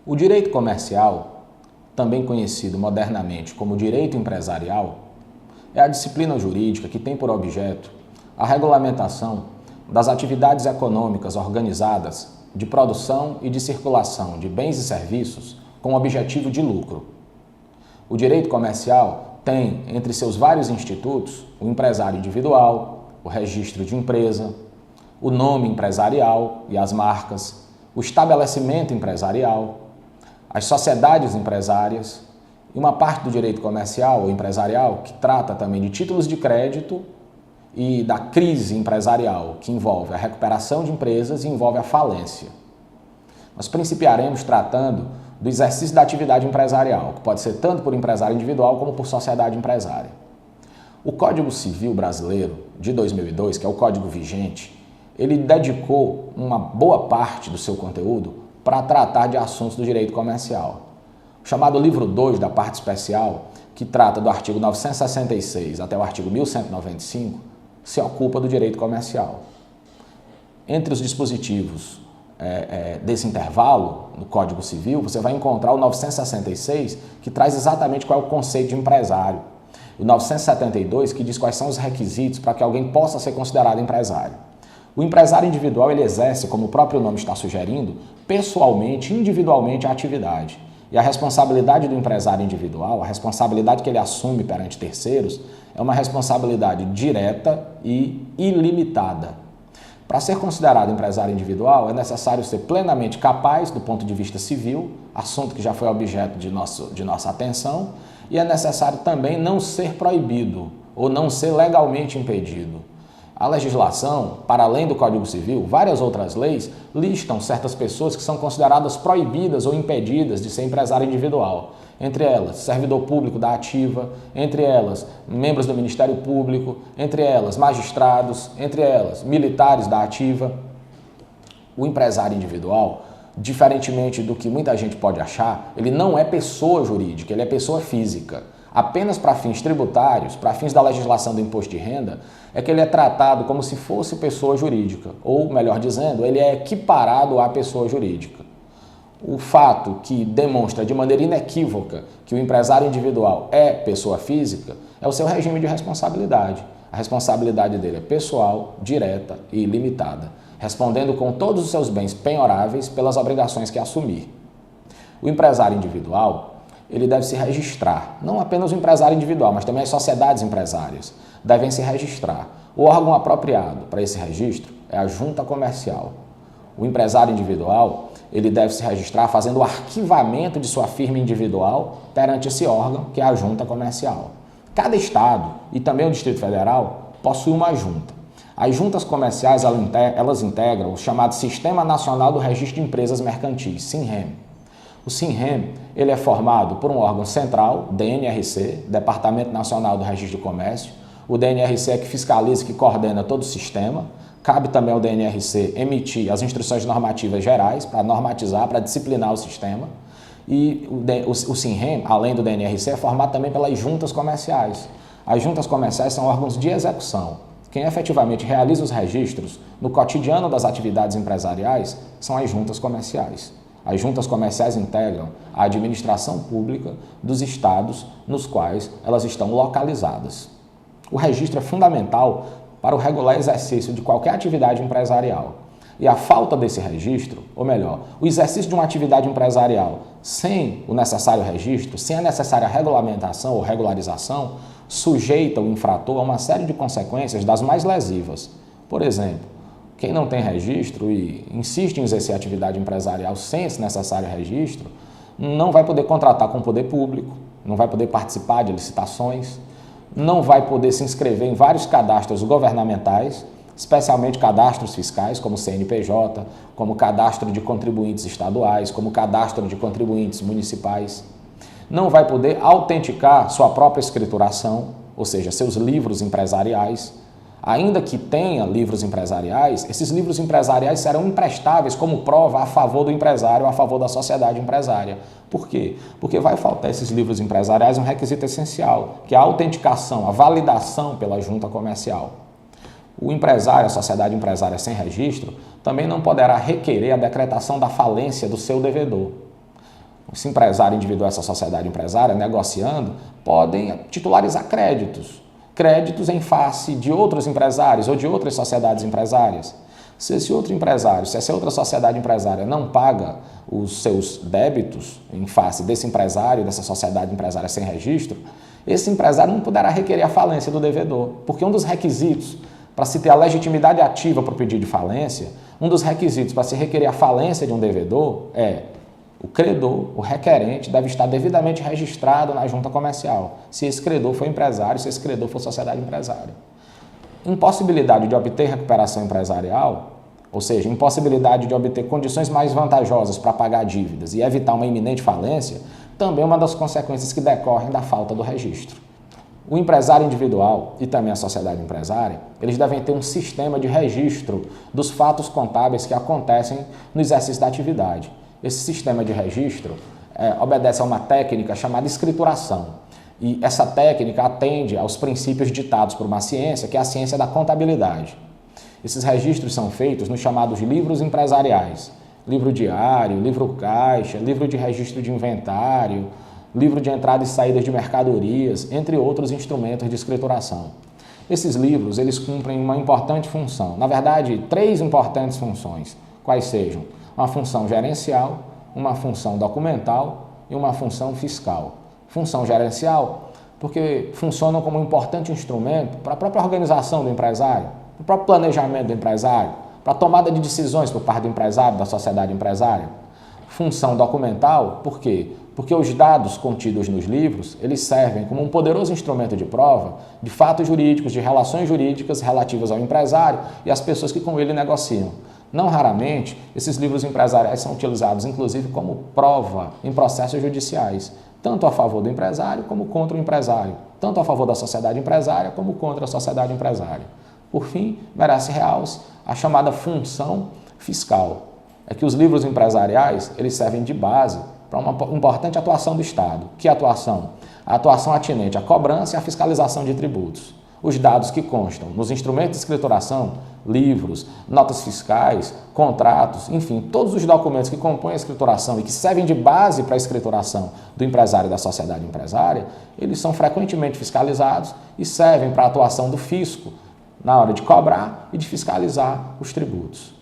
O direito comercial, também conhecido modernamente como direito empresarial, é a disciplina jurídica que tem por objeto a regulamentação das atividades econômicas organizadas de produção e de circulação de bens e serviços com objetivo de lucro. O direito comercial tem, entre seus vários institutos, o empresário individual, o registro de empresa, o nome empresarial e as marcas, o estabelecimento empresarial, as sociedades empresárias e uma parte do direito comercial ou empresarial que trata também de títulos de crédito e da crise empresarial, que envolve a recuperação de empresas e envolve a falência. Nós principiaremos tratando do exercício da atividade empresarial, que pode ser tanto por empresário individual como por sociedade empresária. O Código Civil brasileiro de 2002, que é o código vigente, ele dedicou uma boa parte do seu conteúdo para tratar de assuntos do direito comercial. O chamado livro 2 da parte especial, que trata do artigo 966 até o artigo 1195, se ocupa do direito comercial. Entre os dispositivos desse intervalo, no Código Civil, você vai encontrar o 966, que traz exatamente qual é o conceito de empresário. O 972, que diz quais são os requisitos para que alguém possa ser considerado empresário. O empresário individual, ele exerce, como o próprio nome está sugerindo, pessoalmente, individualmente a atividade. E a responsabilidade do empresário individual, a responsabilidade que ele assume perante terceiros, é uma responsabilidade direta e ilimitada. Para ser considerado empresário individual, é necessário ser plenamente capaz do ponto de vista civil, assunto que já foi objeto de nossa atenção, e é necessário também não ser proibido ou não ser legalmente impedido. A legislação, para além do Código Civil, várias outras leis listam certas pessoas que são consideradas proibidas ou impedidas de ser empresário individual. Entre elas, servidor público da ativa, entre elas, membros do Ministério Público, entre elas, magistrados, entre elas, militares da ativa. O empresário individual, diferentemente do que muita gente pode achar, ele não é pessoa jurídica, ele é pessoa física. Apenas para fins tributários, para fins da legislação do imposto de renda, é que ele é tratado como se fosse pessoa jurídica, ou, melhor dizendo, ele é equiparado à pessoa jurídica. O fato que demonstra de maneira inequívoca que o empresário individual é pessoa física é o seu regime de responsabilidade. A responsabilidade dele é pessoal, direta e ilimitada, respondendo com todos os seus bens penhoráveis pelas obrigações que assumir. O empresário individual, ele deve se registrar, não apenas o empresário individual, mas também as sociedades empresárias devem se registrar. O órgão apropriado para esse registro é a junta comercial. O empresário individual, ele deve se registrar fazendo o arquivamento de sua firma individual perante esse órgão, que é a junta comercial. Cada estado e também o Distrito Federal possui uma junta. As juntas comerciais, elas integram o chamado Sistema Nacional do Registro de Empresas Mercantis, SINREM. O SINREM, ele é formado por um órgão central, DNRC, Departamento Nacional do Registro de Comércio. O DNRC é que fiscaliza e que coordena todo o sistema. Cabe também ao DNRC emitir as instruções normativas gerais para normatizar, para disciplinar o sistema. E o SINREM, além do DNRC, é formado também pelas juntas comerciais. As juntas comerciais são órgãos de execução. Quem efetivamente realiza os registros no cotidiano das atividades empresariais são as juntas comerciais. As juntas comerciais integram a administração pública dos estados nos quais elas estão localizadas. O registro é fundamental para o regular exercício de qualquer atividade empresarial. E a falta desse registro, ou melhor, o exercício de uma atividade empresarial sem o necessário registro, sem a necessária regulamentação ou regularização, sujeita o infrator a uma série de consequências das mais lesivas. Por exemplo, quem não tem registro e insiste em exercer atividade empresarial sem esse necessário registro, não vai poder contratar com o poder público, não vai poder participar de licitações, não vai poder se inscrever em vários cadastros governamentais, especialmente cadastros fiscais, como CNPJ, como cadastro de contribuintes estaduais, como cadastro de contribuintes municipais. Não vai poder autenticar sua própria escrituração, ou seja, seus livros empresariais. Ainda que tenha livros empresariais, esses livros empresariais serão imprestáveis como prova a favor do empresário, a favor da sociedade empresária. Por quê? Porque vai faltar esses livros empresariais um requisito essencial, que é a autenticação, a validação pela junta comercial. O empresário, a sociedade empresária sem registro, também não poderá requerer a decretação da falência do seu devedor. esse empresário individual, essa sociedade empresária, negociando, podem titularizar créditos. Créditos em face de outros empresários ou de outras sociedades empresárias. Se esse outro empresário, se essa outra sociedade empresária não paga os seus débitos em face desse empresário, dessa sociedade empresária sem registro, esse empresário não poderá requerer a falência do devedor, porque um dos requisitos para se ter a legitimidade ativa para o pedido de falência, um dos requisitos para se requerer a falência de um devedor é o credor, o requerente, deve estar devidamente registrado na junta comercial, se esse credor for empresário, se esse credor for sociedade empresária. Impossibilidade de obter recuperação empresarial, ou seja, impossibilidade de obter condições mais vantajosas para pagar dívidas e evitar uma iminente falência, também é uma das consequências que decorrem da falta do registro. O empresário individual e também a sociedade empresária, eles devem ter um sistema de registro dos fatos contábeis que acontecem no exercício da atividade. Esse sistema de registro obedece a uma técnica chamada escrituração. E essa técnica atende aos princípios ditados por uma ciência, que é a ciência da contabilidade. Esses registros são feitos nos chamados livros empresariais. Livro diário, livro caixa, livro de registro de inventário, livro de entrada e saídas de mercadorias, entre outros instrumentos de escrituração. Esses livros, eles cumprem uma importante função. Na verdade, 3 importantes funções, quais sejam uma função gerencial, uma função documental e uma função fiscal. Função gerencial, porque funcionam como um importante instrumento para a própria organização do empresário, para o próprio planejamento do empresário, para a tomada de decisões por parte do empresário, da sociedade empresária. Função documental, por quê? Porque os dados contidos nos livros, eles servem como um poderoso instrumento de prova de fatos jurídicos, de relações jurídicas relativas ao empresário e às pessoas que com ele negociam. Não raramente, esses livros empresariais são utilizados, inclusive, como prova em processos judiciais, tanto a favor do empresário como contra o empresário, tanto a favor da sociedade empresária como contra a sociedade empresária. Por fim, merece realce a chamada função fiscal. É que os livros empresariais, eles servem de base para uma importante atuação do Estado. Que atuação? A atuação atinente à cobrança e à fiscalização de tributos. Os dados que constam nos instrumentos de escrituração, livros, notas fiscais, contratos, enfim, todos os documentos que compõem a escrituração e que servem de base para a escrituração do empresário e da sociedade empresária, eles são frequentemente fiscalizados e servem para a atuação do fisco na hora de cobrar e de fiscalizar os tributos.